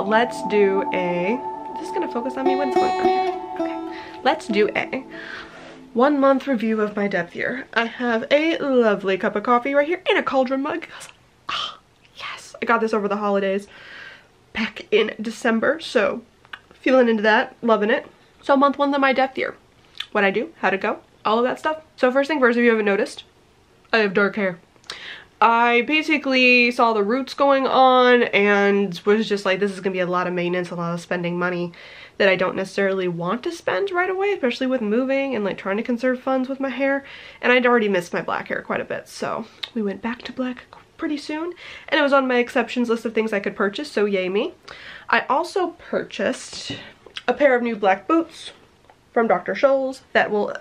let's do a, is this gonna focus on me? What's going on here? Okay, let's do a 1 month review of my depth year. I have a lovely cup of coffee right here in a cauldron mug. Yes, I got this over the holidays back in December, so feeling into that, loving it. So month 1 of my depth year. What I do, how'd it go, all of that stuff. So first thing first, if you haven't noticed, I have dark hair. I basically saw the roots going on and was just like, this is gonna be a lot of maintenance, a lot of spending money that I don't necessarily want to spend right away, especially with moving and like trying to conserve funds with my hair. And I'd already missed my black hair quite a bit, so we went back to black pretty soon, and it was on my exceptions list of things I could purchase, so yay me. I also purchased a pair of new black boots from Dr. Scholl's that will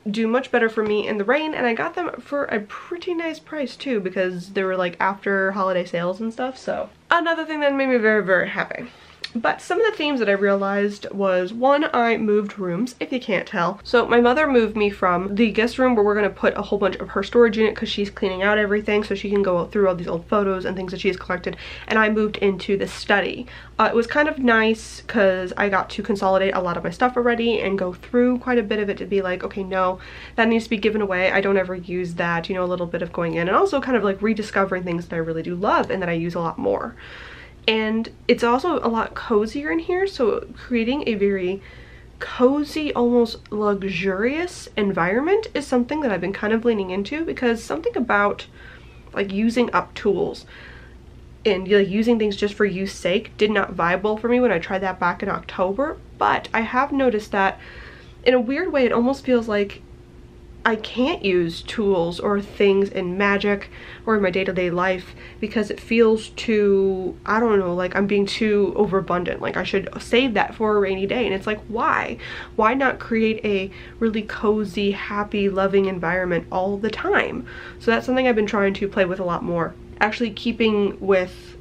do much better for me in the rain, and I got them for a pretty nice price too, because they were like after holiday sales and stuff. So another thing that made me very, very happy. But some of the themes that I realized was, one, I moved rooms, if you can't tell. So my mother moved me from the guest room where we're going to put a whole bunch of her storage unit because she's cleaning out everything so she can go through all these old photos and things that she has collected, and I moved into the study. It was kind of nice because I got to consolidate a lot of my stuff already and go through quite a bit of it to be like, okay, no, that needs to be given away. I don't ever use that, you know, a little bit of going in, and also kind of like rediscovering things that I really do love and that I use a lot more. And it's also a lot cozier in here, so creating a very cozy, almost luxurious environment is something that I've been kind of leaning into, because something about like using up tools and like using things just for use sake did not vibe well for me when I tried that back in October. But I have noticed that in a weird way it almost feels like I can't use tools or things in magic or in my day-to-day life because it feels too, I don't know, like I'm being too overabundant. Like I should save that for a rainy day. And it's like, why? Why not create a really cozy, happy, loving environment all the time? So that's something I've been trying to play with a lot more. Actually keeping with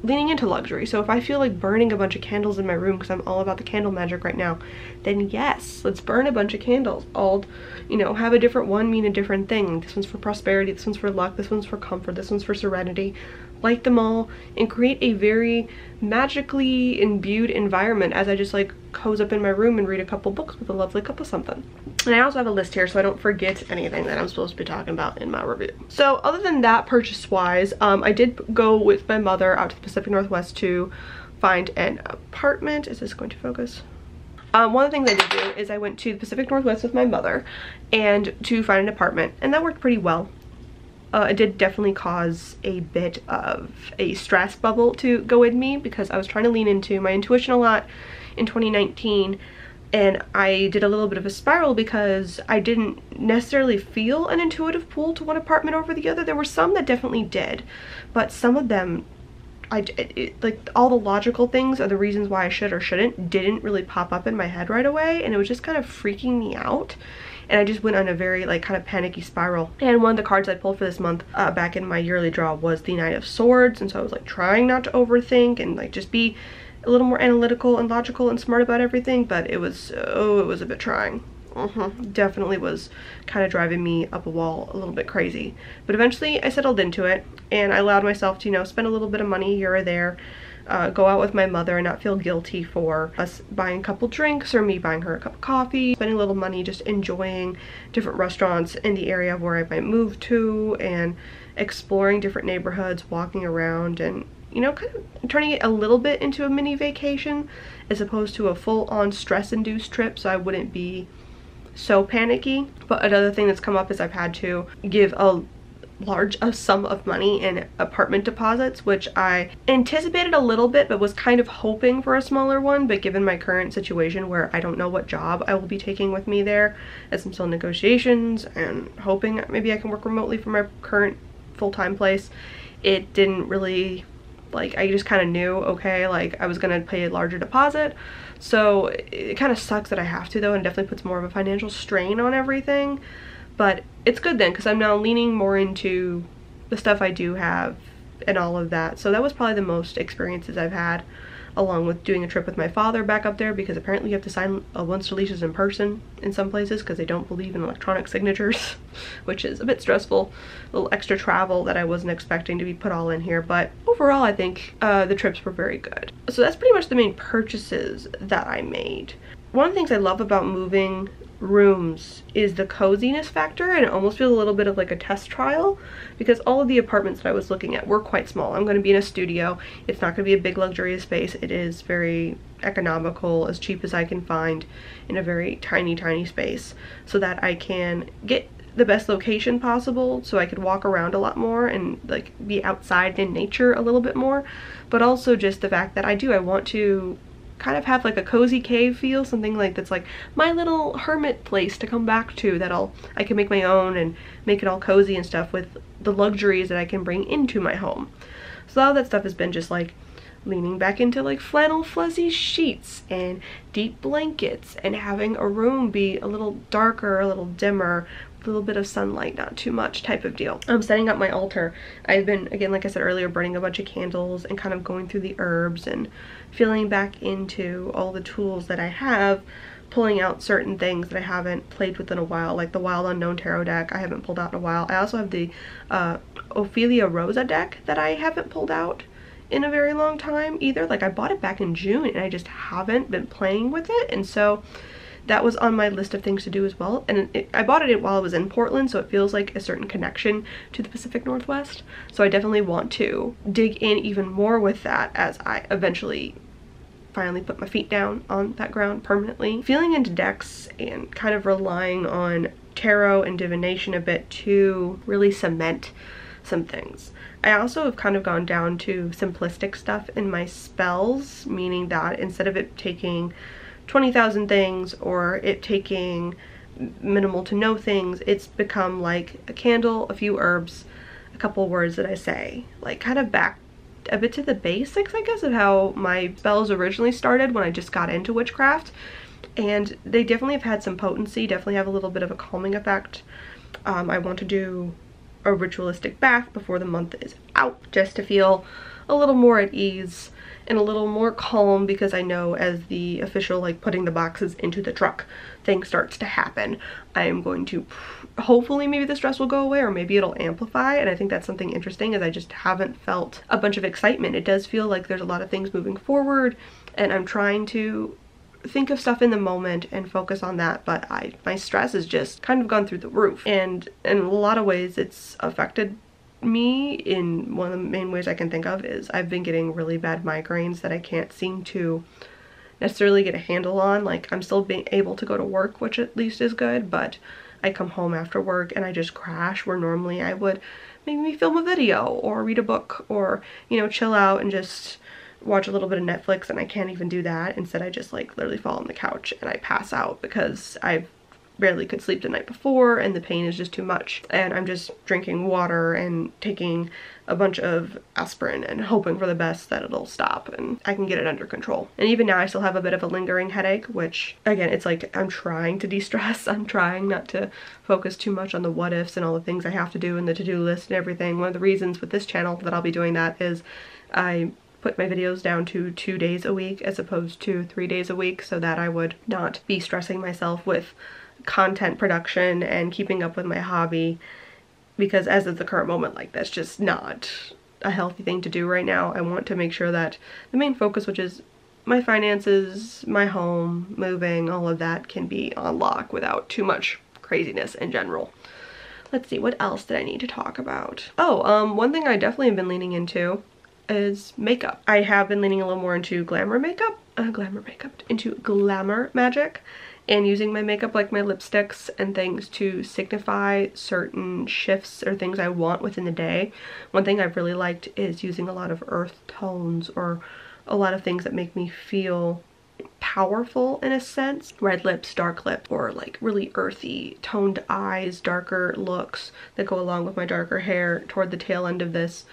leaning into luxury. So if I feel like burning a bunch of candles in my room because I'm all about the candle magic right now, then yes, let's burn a bunch of candles. All, you know, have a different one mean a different thing. This one's for prosperity, this one's for luck, this one's for comfort, this one's for serenity. Light them all and create a very magically imbued environment as I just like cozy up in my room and read a couple books with a lovely cup of something. And I also have a list here so I don't forget anything that I'm supposed to be talking about in my review. So other than that, purchase wise, I did go with my mother out to the Pacific Northwest to find an apartment. Is this going to focus? One of the things I did do is I went to the Pacific Northwest with my mother and to find an apartment, and that worked pretty well. It did definitely cause a bit of a stress bubble to go in me because I was trying to lean into my intuition a lot in 2019, and I did a little bit of a spiral because I didn't necessarily feel an intuitive pull to one apartment over the other. There were some that definitely did, but some of them, like all the logical things or the reasons why I should or shouldn't didn't really pop up in my head right away, and it was just kind of freaking me out. And I just went on a very like kind of panicky spiral. And one of the cards I pulled for this month back in my yearly draw was the Knight of Swords, and so I was like trying not to overthink and like just be a little more analytical and logical and smart about everything, but it was, oh, it was a bit trying. Definitely was kind of driving me up a wall a little bit crazy. But eventually I settled into it, and I allowed myself to, you know, spend a little bit of money here or there, go out with my mother and not feel guilty for us buying a couple drinks or me buying her a cup of coffee, spending a little money just enjoying different restaurants in the area where I might move to and exploring different neighborhoods, walking around, and, you know, kind of turning it a little bit into a mini vacation as opposed to a full-on stress-induced trip, so I wouldn't be so panicky. But another thing that's come up is I've had to give a large sum of money in apartment deposits, which I anticipated a little bit but was kind of hoping for a smaller one. But given my current situation where I don't know what job I will be taking with me there, as I'm still in negotiations and hoping maybe I can work remotely from my current full-time place, it didn't really, like, I just kind of knew, okay, like I was gonna pay a larger deposit. So it kind of sucks that I have to though, and definitely puts more of a financial strain on everything. But it's good then, because I'm now leaning more into the stuff I do have and all of that. So that was probably the most experiences I've had along with doing a trip with my father back up there, because apparently you have to sign a bunch of leases in person in some places because they don't believe in electronic signatures, which is a bit stressful. A little extra travel that I wasn't expecting to be put all in here, but overall I think the trips were very good. So that's pretty much the main purchases that I made. One of the things I love about moving rooms is the coziness factor, and it almost feels a little bit of like a test trial, because all of the apartments that I was looking at were quite small. I'm going to be in a studio. It's not going to be a big luxurious space. It is very economical, as cheap as I can find in a very tiny space, so that I can get the best location possible, so I could walk around a lot more and like be outside in nature a little bit more. But also just the fact that I want to kind of have like a cozy cave feel, something like that's like my little hermit place to come back to, that I can make my own and make it all cozy and stuff with the luxuries that I can bring into my home. So a lot of that stuff has been just like leaning back into like flannel fuzzy sheets and deep blankets, and having a room be a little darker, a little dimmer, a little bit of sunlight, not too much type of deal. I'm setting up my altar. I've been, again, like I said earlier, burning a bunch of candles and kind of going through the herbs and feeling back into all the tools that I have, pulling out certain things that I haven't played with in a while, like the Wild Unknown Tarot deck I haven't pulled out in a while. I also have the Ophelia Rosa deck that I haven't pulled out in a very long time either. Like I bought it back in June and I just haven't been playing with it, and so that was on my list of things to do as well. And I bought it while I was in Portland, so it feels like a certain connection to the Pacific Northwest. So I definitely want to dig in even more with that as I eventually finally put my feet down on that ground permanently. Feeling into decks and kind of relying on tarot and divination a bit to really cement some things. I also have kind of gone down to simplistic stuff in my spells, meaning that instead of it taking 20,000 things or it taking minimal to no things, it's become like a candle, a few herbs, a couple words that I say, like kind of back a bit to the basics, I guess, of how my spells originally started when I just got into witchcraft. And they definitely have had some potency, definitely have a little bit of a calming effect. I want to do a ritualistic bath before the month is out, just to feel a little more at ease and a little more calm, because I know as the official like putting the boxes into the truck thing starts to happen, I am going to hopefully maybe the stress will go away, or maybe it'll amplify. And I think that's something interesting, is I just haven't felt a bunch of excitement. It does feel like there's a lot of things moving forward, and I'm trying to think of stuff in the moment and focus on that, but my stress has just kind of gone through the roof, and in a lot of ways it's affected me. In one of the main ways I can think of is I've been getting really bad migraines that I can't seem to necessarily get a handle on. Like I'm still being able to go to work, which at least is good, but I come home after work and I just crash, where normally I would maybe film a video or read a book or, you know, chill out and just watch a little bit of Netflix, and I can't even do that. Instead I just like literally fall on the couch and I pass out because I've barely could sleep the night before and the pain is just too much, and I'm just drinking water and taking a bunch of aspirin and hoping for the best that it'll stop and I can get it under control. And even now I still have a bit of a lingering headache, which again, it's like I'm trying to de-stress. I'm trying not to focus too much on the what ifs and all the things I have to do and the to-do list and everything. One of the reasons with this channel that I'll be doing that is I put my videos down to 2 days a week as opposed to 3 days a week, so that I would not be stressing myself with content production and keeping up with my hobby, because as of the current moment, like that's just not a healthy thing to do right now. I want to make sure that the main focus, which is my finances, my home, moving, all of that, can be on lock without too much craziness in general. Let's see, what else did I need to talk about? Oh, one thing I definitely have been leaning into is makeup. I have been leaning a little more into glamour magic, and using my makeup, like my lipsticks and things, to signify certain shifts or things I want within the day. One thing I've really liked is using a lot of earth tones, or a lot of things that make me feel powerful in a sense. Red lips, dark lip, or like really earthy toned eyes, darker looks that go along with my darker hair toward the tail end of this,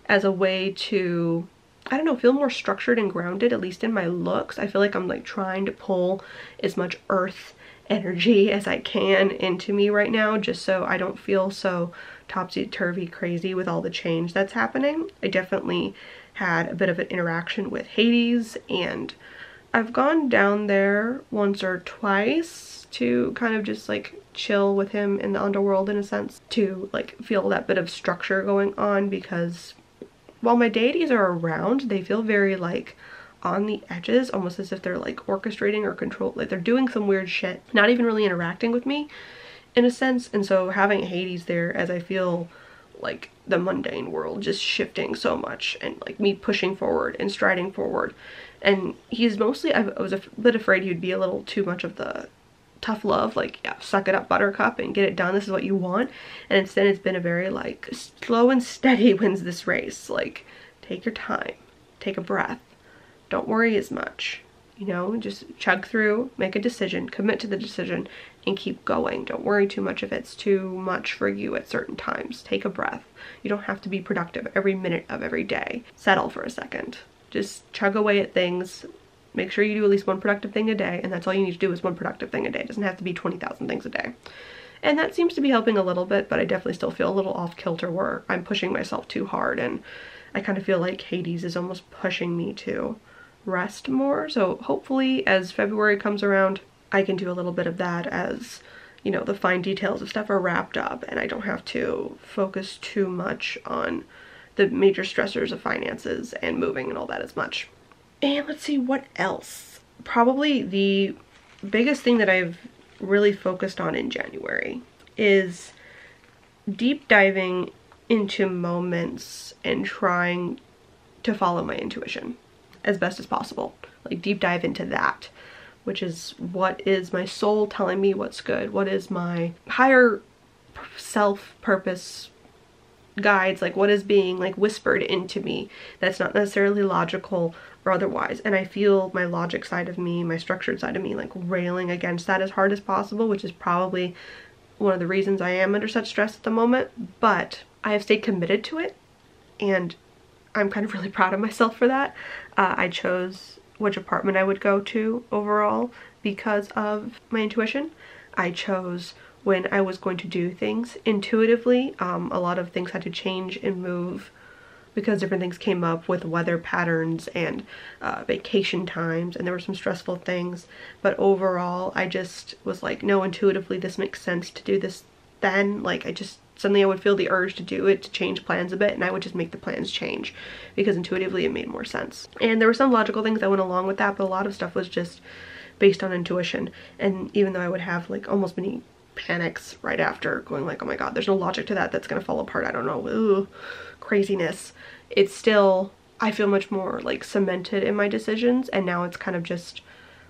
as a way to, I don't know, feel more structured and grounded, at least in my looks. I feel like I'm like trying to pull as much earth energy as I can into me right now, just so I don't feel so topsy-turvy crazy with all the change that's happening. I definitely had a bit of an interaction with Hades, and I've gone down there once or twice to kind of just like chill with him in the underworld in a sense, to like feel that bit of structure going on, because while my deities are around, they feel very like on the edges, almost as if they're like orchestrating or control, like they're doing some weird shit, not even really interacting with me in a sense. And so having Hades there, as I feel like the mundane world just shifting so much, and like me pushing forward and striding forward, and he's mostly, I was a bit afraid he'd be a little too much of the tough love, like, yeah, suck it up buttercup and get it done, this is what you want. And instead it's been a very like slow and steady wins this race, like take your time, take a breath, don't worry as much, you know, just chug through, make a decision, commit to the decision, and keep going. Don't worry too much if it's too much for you at certain times. Take a breath. You don't have to be productive every minute of every day. Settle for a second. Just chug away at things. Make sure you do at least one productive thing a day, and that's all you need to do is one productive thing a day. It doesn't have to be 20,000 things a day. And that seems to be helping a little bit, but I definitely still feel a little off kilter where I'm pushing myself too hard, and I kind of feel like Hades is almost pushing me to rest more. So hopefully as February comes around, I can do a little bit of that, as, you know, the fine details of stuff are wrapped up and I don't have to focus too much on the major stressors of finances and moving and all that as much. And let's see what else. Probably the biggest thing that I've really focused on in January is deep diving into moments and trying to follow my intuition as best as possible. Like deep dive into that, which is what is my soul telling me what's good, what is my higher self purpose guides, like what is being like whispered into me that's not necessarily logical or otherwise. And I feel my logic side of me, my structured side of me, like railing against that as hard as possible, which is probably one of the reasons I am under such stress at the moment. But I have stayed committed to it, and I'm kind of really proud of myself for that. I chose which apartment I would go to overall because of my intuition. I chose when I was going to do things intuitively. A lot of things had to change and move because different things came up with weather patterns and vacation times, and there were some stressful things. But overall, I just was like, no, intuitively this makes sense to do this then. Like suddenly I would feel the urge to do it, to change plans a bit, and I would just make the plans change because intuitively it made more sense. And there were some logical things that went along with that, but a lot of stuff was just based on intuition. And even though I would have like almost many panics right after, going like, oh my god, there's no logic to that, that's gonna fall apart, I don't know, ooh, craziness, it's still, I feel much more like cemented in my decisions, and now it's kind of just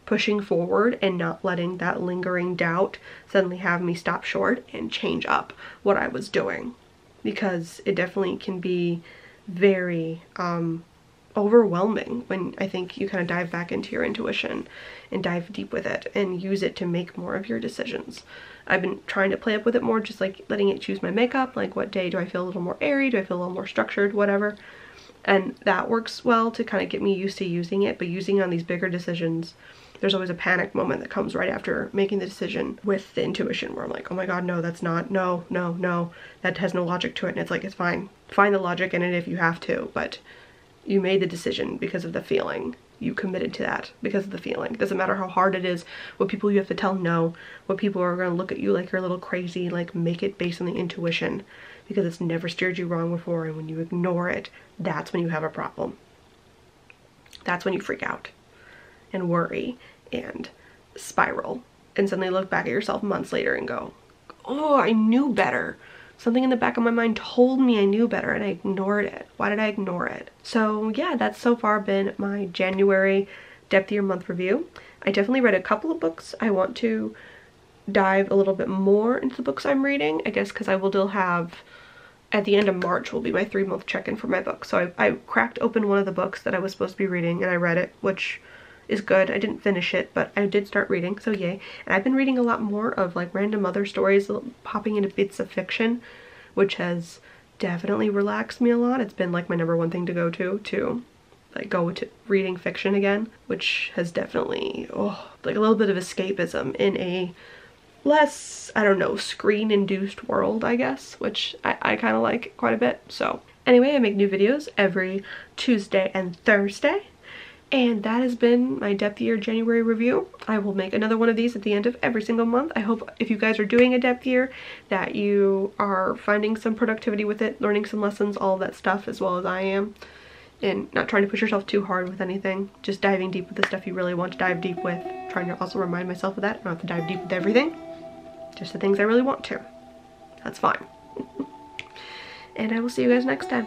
pushing forward and not letting that lingering doubt suddenly have me stop short and change up what I was doing, because it definitely can be very overwhelming when I think you kind of dive back into your intuition and dive deep with it and use it to make more of your decisions. I've been trying to play up with it more, just like letting it choose my makeup, like what day do I feel a little more airy, do I feel a little more structured, whatever. And that works well to kind of get me used to using it, but using it on these bigger decisions, there's always a panic moment that comes right after making the decision with the intuition, where I'm like, oh my god, no, that's not, no, that has no logic to it. And it's like, it's fine. Find the logic in it if you have to, but you made the decision because of the feeling. You committed to that because of the feeling. It doesn't matter how hard it is, what people you have to tell no, what people are going to look at you like you're a little crazy, like make it based on the intuition, because it's never steered you wrong before. And when you ignore it, that's when you have a problem. That's when you freak out and worry and spiral, and suddenly look back at yourself months later and go, oh, I knew better. Something in the back of my mind told me I knew better, and I ignored it. Why did I ignore it? So yeah, that's so far been my January depth year month review. I definitely read a couple of books. I want to dive a little bit more into the books I'm reading, I guess, because I will still have, at the end of March will be my 3-month check-in for my book. So I cracked open one of the books that I was supposed to be reading, and I read it, which is good. I didn't finish it, but I did start reading, so yay. And I've been reading a lot more of like random other stories, popping into bits of fiction, which has definitely relaxed me a lot. It's been like my #1 thing to go to like go to reading fiction again, which has definitely, like a little bit of escapism in a less, I don't know, screen-induced world, I guess, which I kind of like quite a bit. So Anyway, I make new videos every Tuesday and Thursday. And that has been my depth year January review. I will make another one of these at the end of every single month. I hope if you guys are doing a depth year that you are finding some productivity with it, learning some lessons, all of that stuff, as well as I am. And not trying to push yourself too hard with anything. Just diving deep with the stuff you really want to dive deep with. Trying to also remind myself of that. I don't have to dive deep with everything. Just the things I really want to. That's fine. And I will see you guys next time.